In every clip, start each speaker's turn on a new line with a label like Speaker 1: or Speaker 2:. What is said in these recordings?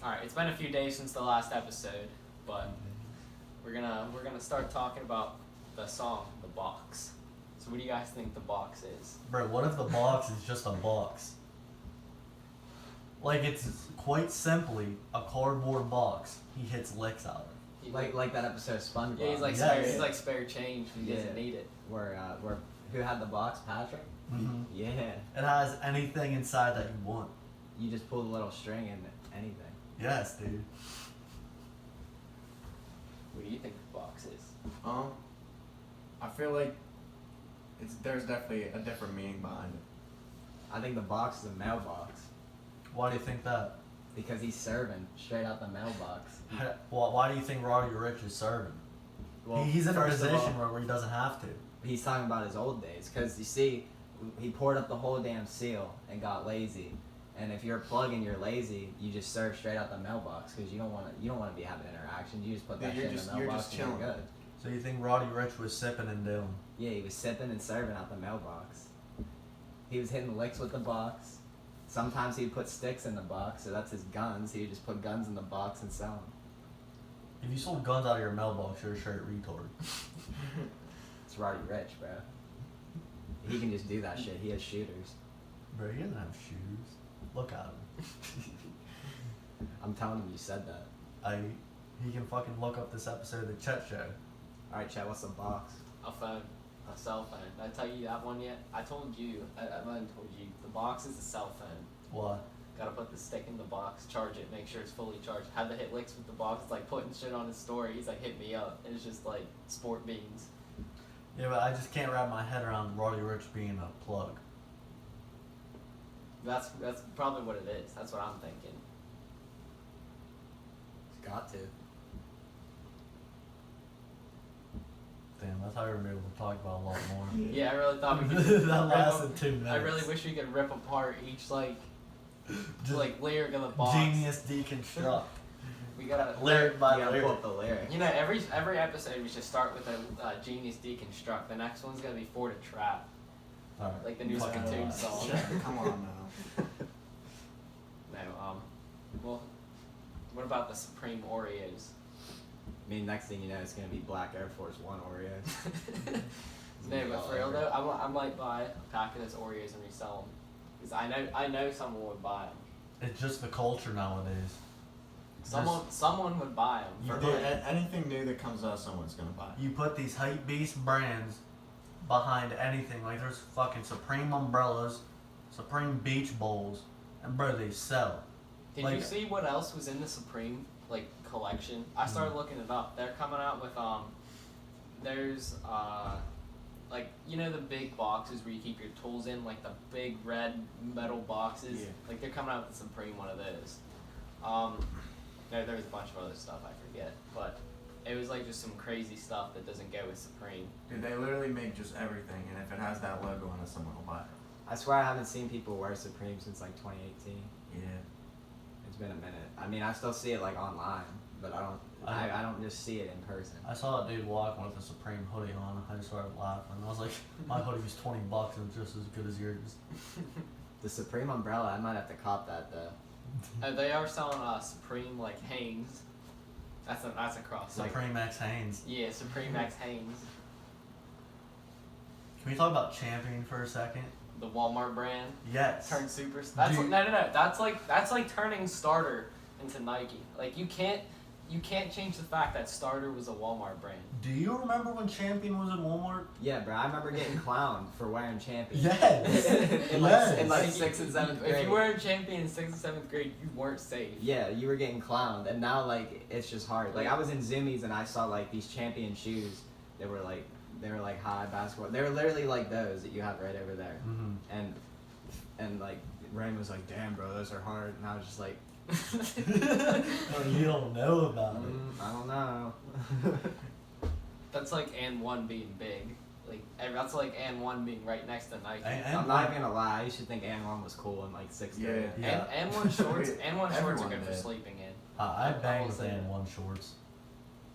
Speaker 1: Alright, it's been a few days since the last episode, but we're gonna start talking about the song, The Box. So what do you guys think The Box is?
Speaker 2: Bro, what if the box is just a box? Like, it's quite simply a cardboard box he hits licks out of.
Speaker 3: Like that episode of SpongeBob.
Speaker 1: Yeah, he's like spare change when he doesn't need it.
Speaker 3: Where who had the box? Patrick?
Speaker 2: Mm-hmm.
Speaker 3: Yeah.
Speaker 2: It has anything inside that you want.
Speaker 3: You just pull the little string and anything.
Speaker 2: Yes, dude.
Speaker 1: What do you think The Box is?
Speaker 4: I feel like there's definitely a different meaning behind it.
Speaker 3: I think the box is a mailbox.
Speaker 2: Why do you think that?
Speaker 3: Because he's serving straight out the mailbox.
Speaker 2: Why do you think Roddy Rich is serving?
Speaker 3: Well,
Speaker 2: He's in a
Speaker 3: first of
Speaker 2: position
Speaker 3: all,
Speaker 2: where he doesn't have to.
Speaker 3: he's talking about his old days. Because you see, he poured up the whole damn seal and got lazy. And if you're a plug and you're lazy, you just serve straight out the mailbox because you don't want to be having interactions. You just put that shit in the mailbox and you're good.
Speaker 2: So you think Roddy Rich was sipping and doing?
Speaker 3: Yeah, he was sipping and serving out the mailbox. He was hitting licks with the box. Sometimes he'd put sticks in the box, so that's his guns. He'd just put guns in the box and sell them.
Speaker 2: If you sold guns out of your mailbox, you're a straight retard.
Speaker 3: It's Roddy Rich, bro. He can just do that shit. He has shooters.
Speaker 2: Bro, he doesn't have shoes. Look at him.
Speaker 3: I'm telling him you said that.
Speaker 2: He can fucking look up this episode of the Chett Show.
Speaker 3: Alright, Chett, what's the box?
Speaker 1: A phone. A cell phone. Did I tell you that one yet? I told you. I might have told you. The box is a cell phone.
Speaker 2: What?
Speaker 1: Gotta put the stick in the box, charge it, make sure it's fully charged. Had to hit licks with the box. It's like putting shit on his story. He's like, hit me up. And it's just like sport beans.
Speaker 2: Yeah, but I just can't wrap my head around Roddy Rich being a plug.
Speaker 1: That's probably what it is. That's what I'm thinking.
Speaker 3: He's got to.
Speaker 2: Damn, I thought we were able to talk about a lot more.
Speaker 1: Yeah, I really thought we could.
Speaker 2: That lasted 2 minutes.
Speaker 1: I really wish we could rip apart each
Speaker 2: Just
Speaker 1: lyric of the box.
Speaker 2: Genius deconstruct.
Speaker 1: We gotta
Speaker 2: Lyric by
Speaker 3: You gotta
Speaker 2: lyric.
Speaker 3: pull up the lyric.
Speaker 1: You know, every episode we should start with a genius deconstruct. The next one's gonna be For the Trap,
Speaker 2: Alright.
Speaker 1: like the new
Speaker 2: Fucking
Speaker 1: Splatoon
Speaker 2: alright.
Speaker 1: song.
Speaker 4: Come on now.
Speaker 1: No, well, what about the Supreme Oreos?
Speaker 3: I mean, next thing you know, it's gonna be Black Air Force One Oreos.
Speaker 1: No, but for real though, I might buy a pack of those Oreos and resell them, because I know someone would buy them.
Speaker 2: It's just the culture nowadays.
Speaker 1: Someone would buy them.
Speaker 2: You
Speaker 1: For
Speaker 2: did-
Speaker 1: like,
Speaker 4: Anything new that comes out, someone's gonna buy it.
Speaker 2: You put these hype beast brands behind anything. Like there's fucking Supreme umbrellas, Supreme beach bowls, and bro, they sell.
Speaker 1: Did
Speaker 2: like-
Speaker 1: you see what else was in the Supreme collection? I started looking it up. They're coming out with there's you know the big boxes where you keep your tools in, like the big red metal boxes.
Speaker 4: Yeah.
Speaker 1: Like they're coming out with the Supreme one of those. There was a bunch of other stuff I forget, but it was like just some crazy stuff that doesn't go with Supreme.
Speaker 4: Dude, they literally make just everything, and if it has that logo on it, someone will buy it.
Speaker 3: I swear I haven't seen people wear Supreme since like 2018.
Speaker 4: Yeah.
Speaker 3: It's been a minute. I mean, I still see it like online, but I don't just see it in person.
Speaker 2: I saw a dude walking with a Supreme hoodie on. I just started laughing. I was like, my hoodie was $20 and it's just as good as yours.
Speaker 3: The Supreme umbrella, I might have to cop that though.
Speaker 1: They are selling Supreme Hanes. That's a cross.
Speaker 2: Supreme X Hanes.
Speaker 1: Yeah, Supreme X Hanes.
Speaker 2: Can we talk about Champion for a second?
Speaker 1: The Walmart brand.
Speaker 2: Yes.
Speaker 1: Turn super. That's
Speaker 2: Dude.
Speaker 1: no. That's like turning Starter into Nike. Like you can't change the fact that Starter was a Walmart brand.
Speaker 2: Do you remember when Champion was at Walmart?
Speaker 3: Yeah, bro. I remember getting clowned for wearing Champion.
Speaker 2: Yes.
Speaker 3: in
Speaker 2: Yes.
Speaker 3: like 6th and 7th grade.
Speaker 1: If you were a Champion in 6th and 7th grade, you weren't safe.
Speaker 3: Yeah, you were getting clowned, and now like it's just hard. Like I was in Zoomies and I saw like these Champion shoes. They were like high basketball. They were literally like those that you have right over there.
Speaker 2: Mm-hmm.
Speaker 3: And like Rain was like, "Damn, bro, those are hard." And I was just like,
Speaker 2: Oh, you don't know about it.
Speaker 3: I don't know.
Speaker 1: That's like and1 being big. That's like and1 being right next to Nike.
Speaker 3: I'm not even gonna lie. I used to think And1 was cool in like 6th grade.
Speaker 2: Yeah.
Speaker 1: And1 shorts. And1 shorts are
Speaker 4: Everyone
Speaker 1: good for
Speaker 4: did.
Speaker 1: sleeping in.
Speaker 2: I banged with
Speaker 1: say that.
Speaker 2: And1 shorts.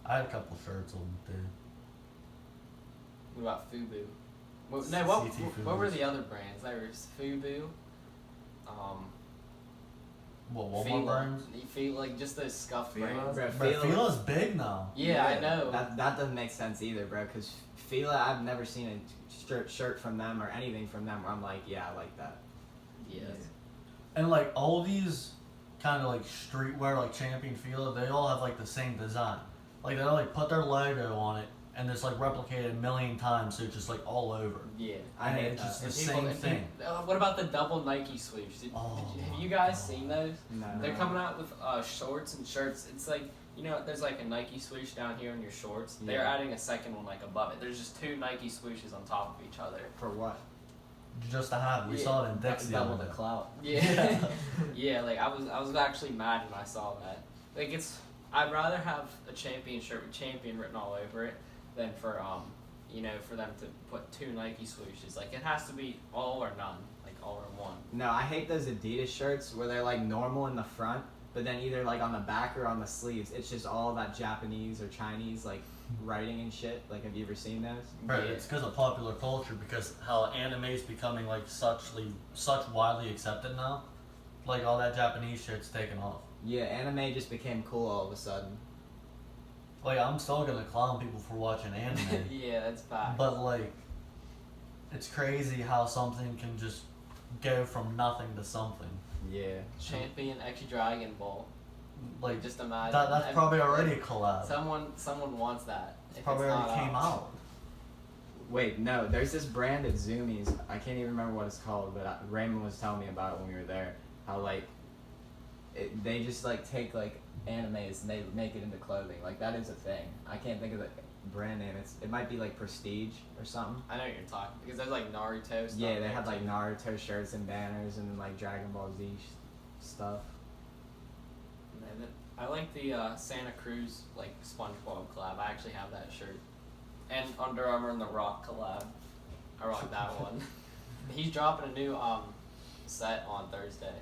Speaker 2: I had a couple shirts on too.
Speaker 1: What about Fubu? What
Speaker 2: CT
Speaker 1: were
Speaker 2: Fubus.
Speaker 1: the other brands? There was Fubu.
Speaker 2: What, Walmart
Speaker 1: Fila.
Speaker 2: brands?
Speaker 1: You feel like just those scuffed
Speaker 4: Fila?
Speaker 1: brands.
Speaker 3: Bro,
Speaker 2: Bro, Fila's big now.
Speaker 1: Yeah, I know.
Speaker 3: That doesn't make sense either, bro. Because Fila, I've never seen a shirt from them or anything from them where I'm like, yeah, I like that.
Speaker 1: Yes.
Speaker 2: And like all these kind of like streetwear, like Champion Fila, they all have like the same design. Like they'll like put their logo on it and it's like replicated a million times, so it's just like all over.
Speaker 1: Yeah.
Speaker 3: I
Speaker 2: And
Speaker 3: hate
Speaker 2: it's just
Speaker 3: that.
Speaker 2: the same thing.
Speaker 1: What about the double Nike swoosh? Have you guys seen those?
Speaker 3: No.
Speaker 1: They're coming out with shorts and shirts. It's like, you know, there's like a Nike swoosh down here on your shorts. They're
Speaker 3: Yeah.
Speaker 1: adding a second one like above it. There's just two Nike swooshes on top of each other.
Speaker 3: For what?
Speaker 2: Just to have. We
Speaker 1: Yeah.
Speaker 2: saw it in Dixie.
Speaker 3: Double
Speaker 2: on
Speaker 3: the
Speaker 2: it.
Speaker 3: clout.
Speaker 1: Yeah. Yeah, like I was actually mad when I saw that. Like I'd rather have a Champion shirt with Champion written all over it than for you know, for them to put two Nike swooshes. Like it has to be all or none, like all or one.
Speaker 3: No, I hate those Adidas shirts where they're like normal in the front, but then either like on the back or on the sleeves, it's just all that Japanese or Chinese like writing and shit. Like, have you ever seen those?
Speaker 2: Right,
Speaker 1: Yeah.
Speaker 2: it's because of popular culture, because how anime is becoming like such widely accepted now. Like all that Japanese shit's taken off.
Speaker 3: Yeah, anime just became cool all of a sudden.
Speaker 2: Like I'm still gonna clown people for watching anime,
Speaker 1: Yeah, that's bad.
Speaker 2: but like, it's crazy how something can just go from nothing to something.
Speaker 3: Yeah.
Speaker 1: Champion X Dragon Ball.
Speaker 2: Like
Speaker 1: Just imagine.
Speaker 2: that's probably already a collab.
Speaker 1: Someone wants that.
Speaker 2: It's
Speaker 1: if
Speaker 2: probably
Speaker 1: it's
Speaker 2: already
Speaker 1: not
Speaker 2: came out.
Speaker 3: Wait, no, there's this brand at Zoomies. I can't even remember what it's called, but Raymond was telling me about it when we were there. How like, they just like take like animes and they make it into clothing. Like that is a thing. I can't think of the brand name. It might be like Prestige or something.
Speaker 1: I know what you're talking because there's like Naruto stuff.
Speaker 3: Yeah, they
Speaker 1: there,
Speaker 3: had like
Speaker 1: too.
Speaker 3: Naruto shirts and banners and like Dragon Ball Z stuff.
Speaker 1: And then I like the Santa Cruz like SpongeBob collab. I actually have that shirt. And Under Armour and The Rock collab. I rock that one. He's dropping a new set on Thursday.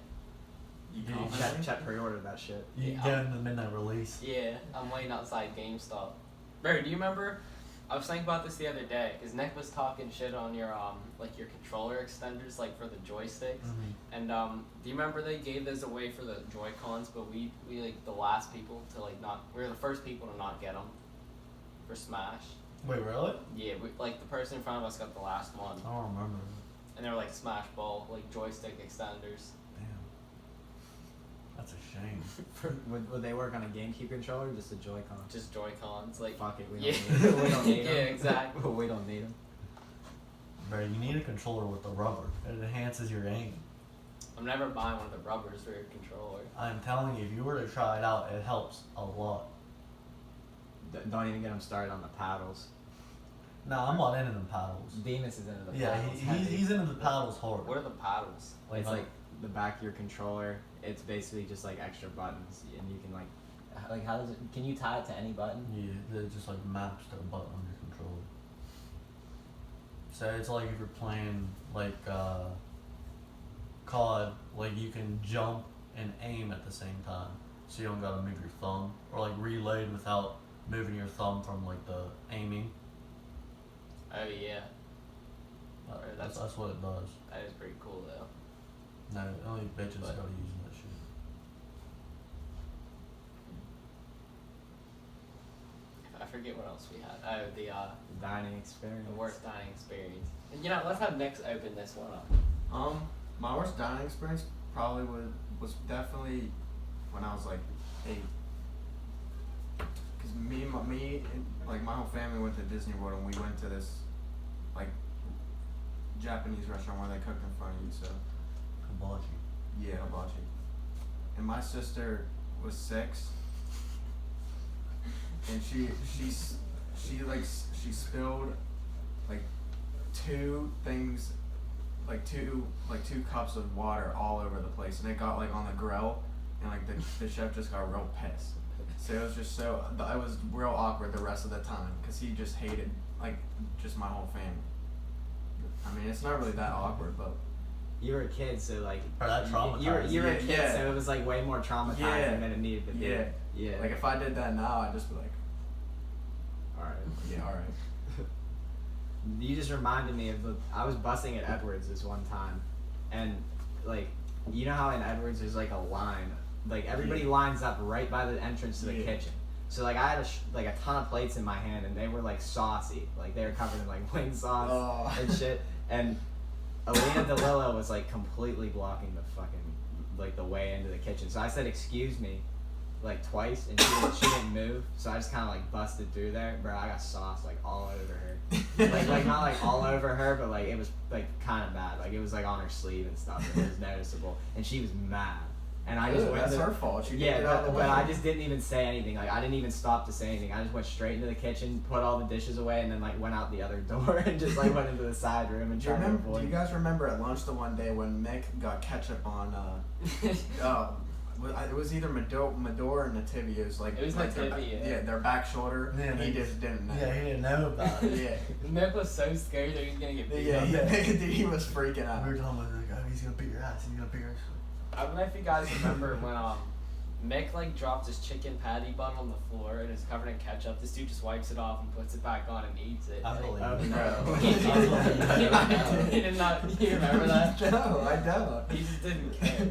Speaker 4: You
Speaker 2: Yeah,
Speaker 4: confident?
Speaker 3: Chet pre-ordered that shit.
Speaker 2: You
Speaker 1: Yeah.
Speaker 2: can get it in the midnight release.
Speaker 1: Yeah, I'm waiting outside GameStop. Bro, do you remember? I was thinking about this the other day because Nick was talking shit on your like your controller extenders like for the joysticks.
Speaker 2: Mhm.
Speaker 1: And do you remember they gave those away for the Joy-Cons, but we like the last people to like not, we were the first people to not get them for Smash.
Speaker 2: Wait, really?
Speaker 1: Yeah, like the person in front of us got the last one,
Speaker 2: I don't remember.
Speaker 1: and they were like Smash Ball, like joystick extenders.
Speaker 2: Damn. That's a shame.
Speaker 3: Would they work on a GameCube controller or just a Joy-Con?
Speaker 1: Just Joy-Cons, like
Speaker 3: Fuck it, we
Speaker 1: yeah,
Speaker 3: don't need we don't need
Speaker 1: yeah,
Speaker 3: them.
Speaker 1: exactly.
Speaker 3: We don't need them.
Speaker 2: Bro, you need a controller with the rubber. It enhances your aim.
Speaker 1: I'm never buying one of the rubbers for your controller.
Speaker 2: I'm telling you, if you were to try it out, it helps a lot.
Speaker 3: Don't even get them started on the paddles.
Speaker 2: No, I'm not into them paddles.
Speaker 3: Demus is into the
Speaker 2: Yeah,
Speaker 3: paddles.
Speaker 2: he's into the paddles hard.
Speaker 1: What are the paddles?
Speaker 3: It's like the back of your controller. It's basically just like extra buttons, and you can like how does it? Can you tie it to any button?
Speaker 2: Yeah, it just like maps to a button on your controller. So it's like if you're playing like COD, like you can jump and aim at the same time, so you don't gotta move your thumb, or like reload without moving your thumb from like the aiming.
Speaker 1: Oh yeah,
Speaker 2: That's what it does.
Speaker 1: that is pretty cool though.
Speaker 2: No, only bitches
Speaker 1: But-
Speaker 2: gotta use that shit.
Speaker 1: I forget what else we had. Oh, the
Speaker 3: Dining experience.
Speaker 1: worst dining experience. And you know, let's have Nick open this one up.
Speaker 4: My worst dining experience probably was definitely when I was like 8. Cause me and like my whole family went to Disney World and we went to this like Japanese restaurant where they cooked in front of you. So
Speaker 2: Hibachi.
Speaker 4: yeah, hibachi. And my sister was 6, and she spilled like 2 things, like two cups of water all over the place, and it got like on the grill, and like the chef just got real pissed. So it was just it was real awkward the rest of the time because he just hated like just my whole family. I mean, it's not really that awkward, but
Speaker 3: You were a kid, so like
Speaker 2: Or that traumatized.
Speaker 3: you were a
Speaker 4: Yeah,
Speaker 3: kid,
Speaker 4: yeah.
Speaker 3: so it was like way more traumatizing
Speaker 4: Yeah.
Speaker 3: than it needed to be.
Speaker 4: Yeah.
Speaker 3: Yeah.
Speaker 4: like if I did that now, I'd just be like,
Speaker 3: all right.
Speaker 4: yeah, all right.
Speaker 3: You just reminded me of I was busing at Edwards this one time, and like you know how in Edwards there's like a line, like everybody lines up right by the entrance to the kitchen. So like I had a ton of plates in my hand and they were like saucy, like they were covered in like wing sauce and shit. And Alina DeLillo was like completely blocking the fucking like the way into the kitchen. So I said excuse me like twice and she didn't move. So I just kind of like busted through there, bro. I got sauce like all over her, like not like all over her, but like it was like kind of bad. Like it was like on her sleeve and stuff. And it was noticeable, and she was mad. And I just
Speaker 4: that's her fault. She didn't get out of the way.
Speaker 3: But I just didn't even say anything. Like I didn't even stop to say anything. I just went straight into the kitchen, put all the dishes away, and then like went out the other door and just like went into the side room and tried to avoid.
Speaker 4: Do you guys remember at lunch the one day when Mick got ketchup on? It was either Medor or Nativia's. Like
Speaker 1: it was
Speaker 4: like
Speaker 1: Nativia.
Speaker 4: Their back shoulder.
Speaker 2: Yeah,
Speaker 4: he just didn't know.
Speaker 2: Yeah, he didn't know about it.
Speaker 4: Yeah.
Speaker 1: Mick was so scared that he was gonna get beat up.
Speaker 4: Dude, he was freaking out.
Speaker 2: We were talking about like, oh, he's gonna beat your ass. He's gonna beat your ass.
Speaker 1: I don't know if you guys remember when Mick like dropped his chicken patty bun on the floor and it's covered in ketchup. This dude just wipes it off and puts it back on and eats it.
Speaker 2: I believe
Speaker 3: Oh
Speaker 2: it.
Speaker 3: no.
Speaker 1: He did not. You remember that?
Speaker 4: No, I don't.
Speaker 1: He just didn't care.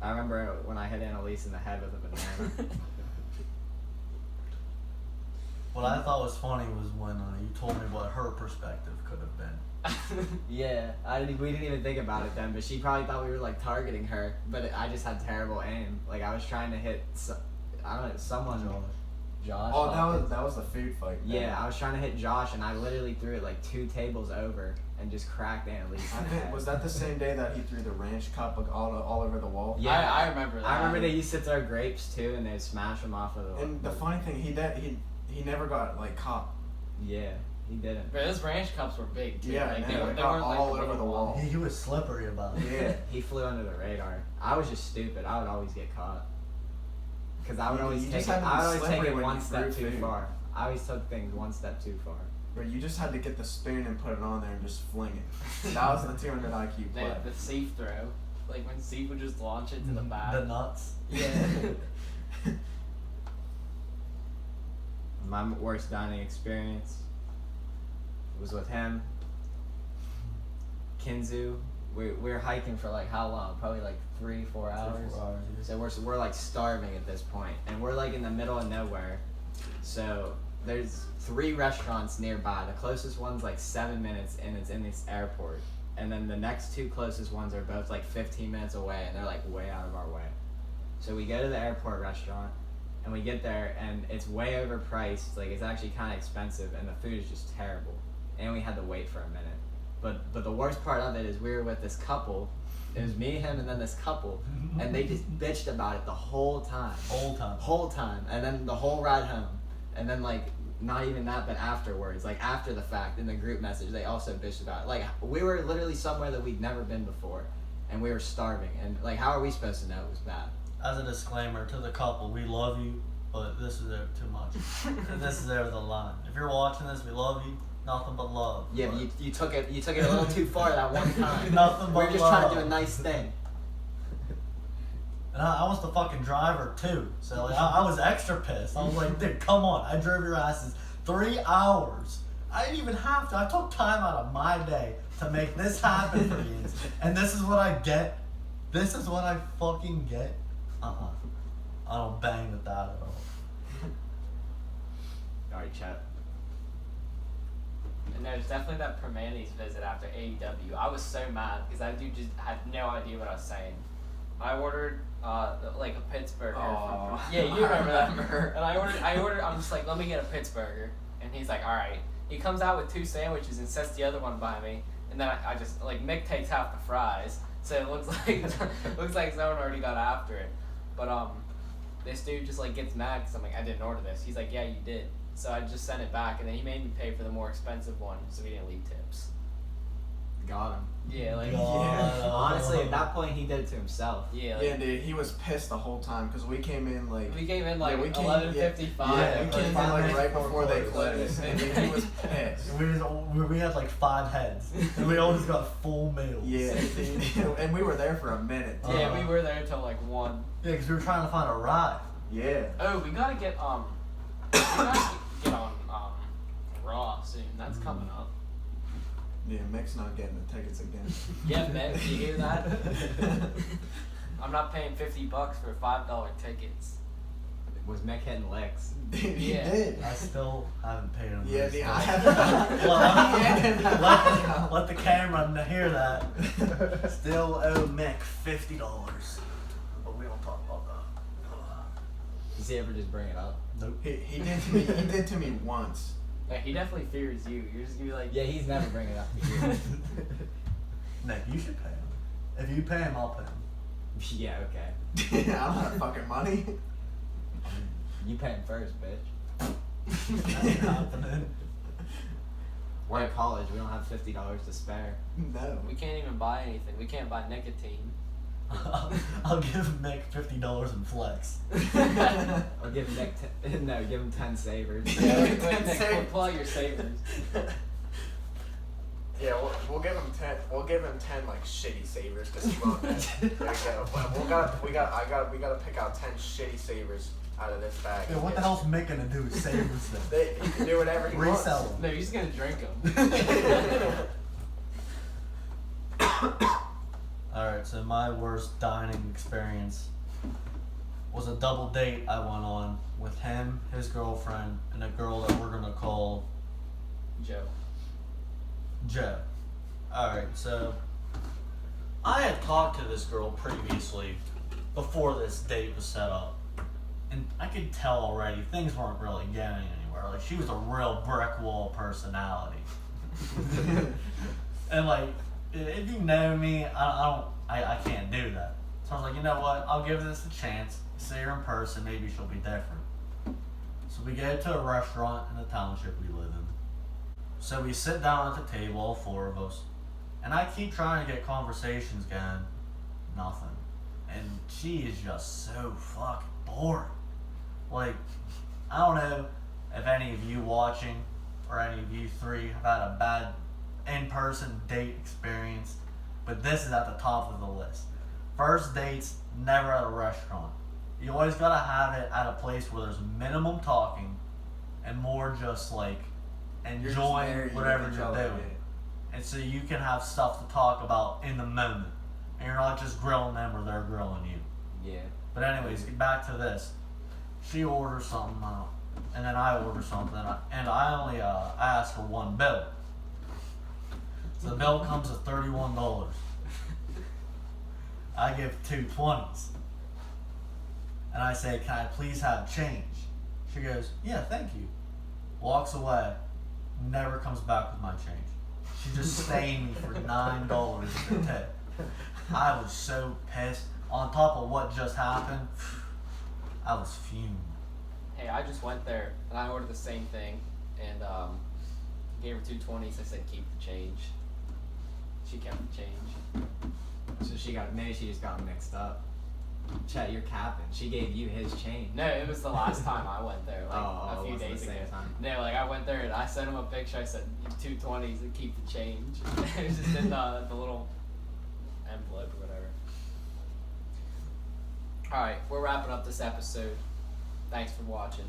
Speaker 3: I remember when I hit Annalise in the head with a banana.
Speaker 2: What I thought was funny was when you told me what her perspective could have been.
Speaker 3: Yeah, we didn't even think about it then, but she probably thought we were like targeting her, but I just had terrible aim. Like I was trying to hit, I don't know, someone. Josh.
Speaker 4: Oh, that was the food fight.
Speaker 3: Yeah, I was trying to hit Josh, and I literally threw it like 2 tables over and just cracked Annalise.
Speaker 4: Was that the same day that he threw the ranch cup like all over the wall?
Speaker 3: Yeah,
Speaker 1: I remember that.
Speaker 3: I remember they used to throw grapes too, and they'd smash them off of the.
Speaker 4: And the funny thing, he never got like caught.
Speaker 3: Yeah, he didn't.
Speaker 1: But those ranch cups were big too.
Speaker 4: Yeah,
Speaker 1: like,
Speaker 4: they
Speaker 1: weren't
Speaker 4: got
Speaker 1: like
Speaker 4: all
Speaker 1: the
Speaker 4: over the
Speaker 1: little
Speaker 4: wall.
Speaker 1: ones.
Speaker 2: He was slippery about it.
Speaker 4: Yeah.
Speaker 3: He flew under the radar. I was just stupid. I would always get caught. Because I would always
Speaker 4: You
Speaker 3: take
Speaker 4: just
Speaker 3: it.
Speaker 4: had to be
Speaker 3: I would always take
Speaker 4: slippery
Speaker 3: it
Speaker 4: when
Speaker 3: one
Speaker 4: you
Speaker 3: step
Speaker 4: threw
Speaker 3: too
Speaker 4: food.
Speaker 3: far. I always took things one step too far.
Speaker 4: But you just had to get the spoon and put it on there and just fling it. That was the 200 IQ play.
Speaker 1: The safe throw. Like when Steve would just launch it to the back.
Speaker 2: The nuts.
Speaker 1: Yeah.
Speaker 3: My worst dining experience was with him, Kinzu. We were hiking for like how long? Probably like 3-4 hours.
Speaker 2: 4 hours, yeah.
Speaker 3: So we're like starving at this point, and we're like in the middle of nowhere. So there's 3 restaurants nearby. The closest one's like 7 minutes, and it's in this airport. And then the next 2 closest ones are both like 15 minutes away, and they're like way out of our way. So we go to the airport restaurant, and we get there, and it's way overpriced. Like it's actually kind of expensive, and the food is just terrible. And we had to wait for a minute. But the worst part of it is we were with this couple. It was me, him, and then this couple, and they just bitched about it the whole time. Whole time, and then the whole ride home, and then like not even that, but afterwards, like after the fact in the group message, they also bitched about it. Like we were literally somewhere that we'd never been before, and we were starving, and like how are we supposed to know it was bad?
Speaker 2: As a disclaimer to the couple, we love you, but this is too much. This is over the line. If you're watching this, we love you. Nothing but love.
Speaker 3: Yeah, but you took it a little too far that one time.
Speaker 2: Nothing but
Speaker 3: We're just
Speaker 2: love.
Speaker 3: trying to do a nice thing.
Speaker 2: And I was the fucking driver too, so like, I was extra pissed. I was like, dude, come on! I drove your asses 3 hours. I didn't even have to. I took time out of my day to make this happen for you, and this is what I get. This is what I fucking get. I don't bang with that at all.
Speaker 3: Alright, Chett.
Speaker 1: And there's definitely that Permanis visit after AEW. I was so mad because that dude just had no idea what I was saying. I ordered like a Pittsburgher.
Speaker 4: Oh,
Speaker 1: Yeah, you remember that.
Speaker 4: remember.
Speaker 1: And I ordered. I'm just like, let me get a Pittsburgher, and he's like, all right. He comes out with 2 sandwiches and sets the other one by me, and then I just like Mick takes half the fries, so it looks like someone already got after it. But this dude just like gets mad because I'm like, I didn't order this. He's like, yeah, you did. So I just sent it back, and then he made me pay for the more expensive one, so we didn't leave tips.
Speaker 3: Got him.
Speaker 1: Yeah, like
Speaker 4: Yeah.
Speaker 3: Honestly, at that point, he did it to himself.
Speaker 1: yeah, like,
Speaker 4: Yeah, dude, he was pissed the whole time because we came in like.
Speaker 1: we came in like
Speaker 4: Yeah, we came-
Speaker 1: 11:55.
Speaker 4: Yeah, we came in like
Speaker 2: 5 minutes
Speaker 4: right
Speaker 2: before
Speaker 4: before they
Speaker 2: close.
Speaker 4: closed, and he was pissed.
Speaker 2: We had like 5 heads, and we always got full meals.
Speaker 4: Yeah, and we were there for a minute. Too.
Speaker 1: Yeah, we were there until like 1.
Speaker 2: Yeah, because we were trying to find a ride.
Speaker 4: Yeah.
Speaker 1: Oh, we gotta get get on Raw soon. That's coming up.
Speaker 4: Yeah, Mick's not getting the tickets again.
Speaker 1: Yeah, Mick, you hear that? I'm not paying $50 for $5 tickets.
Speaker 3: Was Mick hitting licks?
Speaker 4: He
Speaker 1: Yeah.
Speaker 4: did.
Speaker 2: I still haven't paid him.
Speaker 4: Yeah,
Speaker 2: this
Speaker 4: I
Speaker 2: stuff.
Speaker 4: have.
Speaker 2: Let the camera hear that. Still owe Mick $50. But we don't talk about that.
Speaker 3: Does he ever just bring it up?
Speaker 2: Nope.
Speaker 4: He did to me. He did to me once.
Speaker 1: Yeah, he definitely fears you. You're just gonna be like,
Speaker 3: Yeah, he's never bringing it up to you.
Speaker 2: Nick, you should pay him. If you pay him, I'll pay him.
Speaker 3: Yeah, okay.
Speaker 4: I don't have fucking money.
Speaker 3: You pay him first, bitch.
Speaker 2: That's happening.
Speaker 3: We're in college. We don't have $50 to spare.
Speaker 4: No.
Speaker 1: we can't even buy anything. We can't buy nicotine.
Speaker 2: I'll give Mick $50 in flex.
Speaker 3: Or give Nick give him 10 savers.
Speaker 1: Yeah, wait, Nick, pull out your savers.
Speaker 4: Yeah, we'll give him 10. We'll give him 10 like shitty savers because he won't. There we go. Well, we gotta pick out 10 shitty savers out of this bag.
Speaker 2: Yeah, what the hell's Mick gonna do with savers then?
Speaker 4: He can do whatever he wants.
Speaker 2: Resell them.
Speaker 1: No, he's gonna drink them.
Speaker 2: Alright, so my worst dining experience was a double date I went on with him, his girlfriend, and a girl that we're gonna call
Speaker 1: Joe.
Speaker 2: Joe. Alright, so I had talked to this girl previously before this date was set up. And I could tell already things weren't really getting anywhere. Like, she was a real brick wall personality. And like, if you know me, I can't do that. So I was like, you know what? I'll give this a chance. See her in person, maybe she'll be different. So we go to a restaurant in the township we live in. So we sit down at the table, all four of us, and I keep trying to get conversations going. Nothing. And she is just so fucking boring. Like, I don't know if any of you watching or any of you three have had a bad in-person date experience, but this is at the top of the list. First dates, never at a restaurant. You always gotta have it at a place where there's minimum talking and more just like
Speaker 4: You're just
Speaker 2: enjoying
Speaker 4: there, you
Speaker 2: whatever
Speaker 4: get each
Speaker 2: you're
Speaker 4: other,
Speaker 2: doing. And so you can have stuff to talk about in the moment. And you're not just grilling them or they're grilling you.
Speaker 3: Yeah.
Speaker 2: But anyways, back to this. She orders something, and then I order something, and I only asked for one bill. So the bill comes at $31. I give two 20s. And I say, can I please have change? She goes, yeah, thank you. Walks away, never comes back with my change. She just stayed me for $9 as a tip. I was so pissed. On top of what just happened, I was fumed.
Speaker 1: Hey, I just went there and I ordered the same thing and gave her 2 20s. I said keep the change. She kept the change.
Speaker 3: So maybe she just got mixed up. Chett, you're capping. She gave you his change.
Speaker 1: No, it was the last time I went there, like a few
Speaker 3: it wasn't
Speaker 1: days
Speaker 3: the
Speaker 1: ago.
Speaker 3: same time.
Speaker 1: No, like I went there and I sent him a picture. I said 2 20s and keep the change. It was just in the little envelope or whatever. All right, we're wrapping up this episode. Thanks for watching.